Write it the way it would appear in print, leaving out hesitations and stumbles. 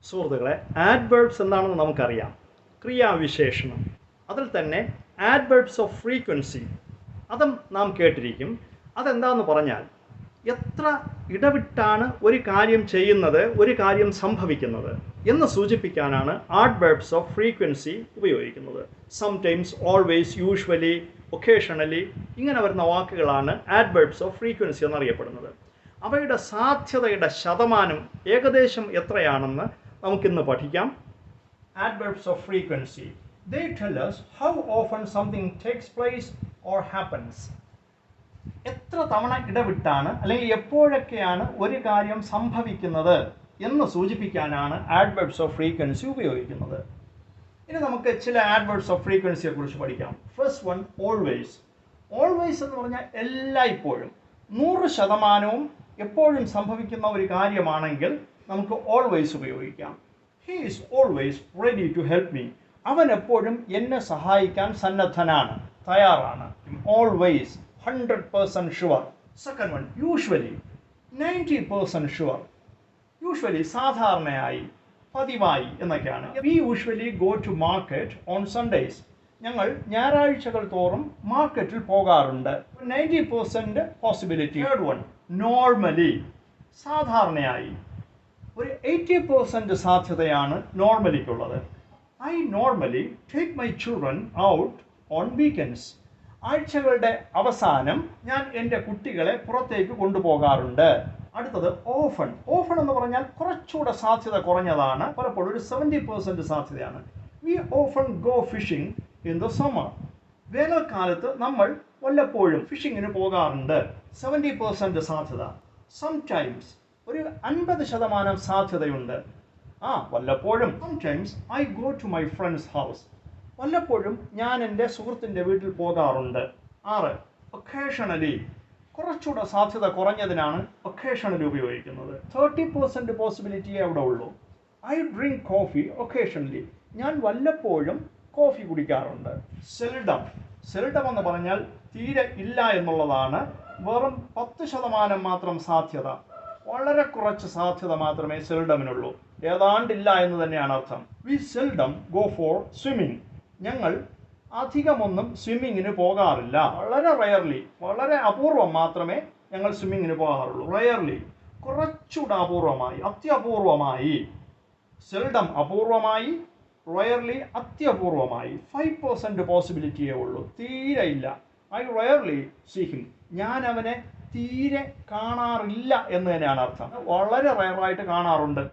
സുഹൃത്തുക്കളെ, ആഡ്വേർബ്സ് എന്താണെന്ന് നമുക്കറിയാം. ക്രിയാവിശേഷണം. അതിൽ തന്നെ ആഡ്വേർബ്സ് ഓഫ് ഫ്രീക്വൻസി അതും നാം കേട്ടിരിക്കും. അതെന്താണെന്ന് പറഞ്ഞാൽ എത്ര ഇടവിട്ടാണ് ഒരു കാര്യം ചെയ്യുന്നത്, ഒരു കാര്യം സംഭവിക്കുന്നത് എന്ന് സൂചിപ്പിക്കാനാണ് ആഡ്വേർബ്സ് ഓഫ് ഫ്രീക്വൻസി ഉപയോഗിക്കുന്നത്. സംടൈംസ്, ഓൾവേസ്, യൂഷ്വലി, ഒക്കേഷണലി ഇങ്ങനെ വരുന്ന വാക്കുകളാണ് ആഡ്വേർബ്സ് ഓഫ് ഫ്രീക്വൻസി എന്നറിയപ്പെടുന്നത്. അവയുടെ സാധ്യതയുടെ ശതമാനം ഏകദേശം എത്രയാണെന്ന് നമുക്കിന്ന് പഠിക്കാം. Adverbs of frequency. They tell us how often something takes place or happens. എത്ര തവണ ഇടവിട്ടാണ് അല്ലെങ്കിൽ എപ്പോഴൊക്കെയാണ് ഒരു കാര്യം സംഭവിക്കുന്നത് എന്ന് സൂചിപ്പിക്കാനാണ് ആഡ്വേർബ്സ് ഓഫ് ഫ്രീക്വൻസി ഉപയോഗിക്കുന്നത്. ഇനി നമുക്ക് ചില ആഡ്വേർബ്സ് ഓഫ് ഫ്രീക്വൻസിയെ കുറിച്ച് പഠിക്കാം. First one, always. ഓൾവേസ് എന്ന് പറഞ്ഞാൽ എല്ലായ്പ്പോഴും, 100% എപ്പോഴും സംഭവിക്കുന്ന ഒരു കാര്യമാണെങ്കിൽ നമുക്ക് ഓൾവേസ് ഉപയോഗിക്കാം. He is always ready to help me. അവൻ എപ്പോഴും എന്നെ സഹായിക്കാൻ സന്നദ്ധനാണ്, തയ്യാറാണ്. Always, 100% sure. Second one, usually. 90% sure. Usually സാധാരണയായി, പതിവായി എന്നൊക്കെയാണ്. We usually go to market on Sundays. ഞങ്ങൾ ഞായറാഴ്ചകൾ തോറും മാർക്കറ്റിൽ പോകാറുണ്ട്. 90% പോസിബിലിറ്റി. Third one, normally. സാധാരണയായി. ഒരു 80% സാധ്യതയാണ് നോർമലിക്കുള്ളത്. I normally take my children out on weekends. ആഴ്ചകളുടെ അവസാനം ഞാൻ എൻ്റെ കുട്ടികളെ പുറത്തേക്ക് കൊണ്ടുപോകാറുണ്ട്. അടുത്തത് ഓഫൺ. ഓഫൺ എന്ന് പറഞ്ഞാൽ കുറച്ചുകൂടെ സാധ്യത കുറഞ്ഞതാണ്. പലപ്പോഴും ഒരു 70% സാധ്യതയാണ്. We often go fishing in the summer. വേനൽക്കാലത്ത് നമ്മൾ വല്ലപ്പോഴും ഫിഷിങ്ങിന് പോകാറുണ്ട്. 70% സാധ്യത. സംടൈംസ്, ഒരു 50% സാധ്യതയുണ്ട്. വല്ലപ്പോഴും. Sometimes I go to my friend's house. വല്ലപ്പോഴും ഞാൻ എൻ്റെ സുഹൃത്തിൻ്റെ വീട്ടിൽ പോകാറുണ്ട്. 6, ഒക്കേഷണലി. കുറച്ചുകൂടെ സാധ്യത കുറഞ്ഞതിനാണ് ഒക്കേഷണലി ഉപയോഗിക്കുന്നത്. 30% പോസിബിലിറ്റിയേ അവിടെ ഉള്ളൂ. I drink coffee occasionally. ഞാൻ വല്ലപ്പോഴും കോഫി കുടിക്കാറുണ്ട്. സെൽഡം. സെൽഡം എന്ന് പറഞ്ഞാൽ തീരെ ഇല്ല എന്നുള്ളതാണ്. വെറും 10% മാത്രം സാധ്യത. വളരെ കുറച്ച് സാധ്യത മാത്രമേ സെൽഡമിനുള്ളൂ. ഏതാണ്ടില്ല എന്ന് തന്നെയാണ് അർത്ഥം. We seldom go for swimming. ഞങ്ങൾ അധികമൊന്നും സ്വിമ്മിങ്ങിന് പോകാറില്ല. വളരെ റയർലി, വളരെ അപൂർവം മാത്രമേ ഞങ്ങൾ സ്വിമ്മിങ്ങിന് പോകാറുള്ളൂ. റയർലി, കുറച്ചുകൂടെ അപൂർവമായി, അത്യപൂർവമായി. സെൽഡം അപൂർവമായി, റയർലി അത്യപൂർവമായി. 5% പോസിബിലിറ്റിയേ ഉള്ളൂ. തീരെ ഇല്ല. I rarely see him. ഞാൻ അവനെ തീരെ കാണാറില്ല എന്ന് തന്നെയാണ് അർത്ഥം. വളരെ റയറായിട്ട് കാണാറുണ്ട്.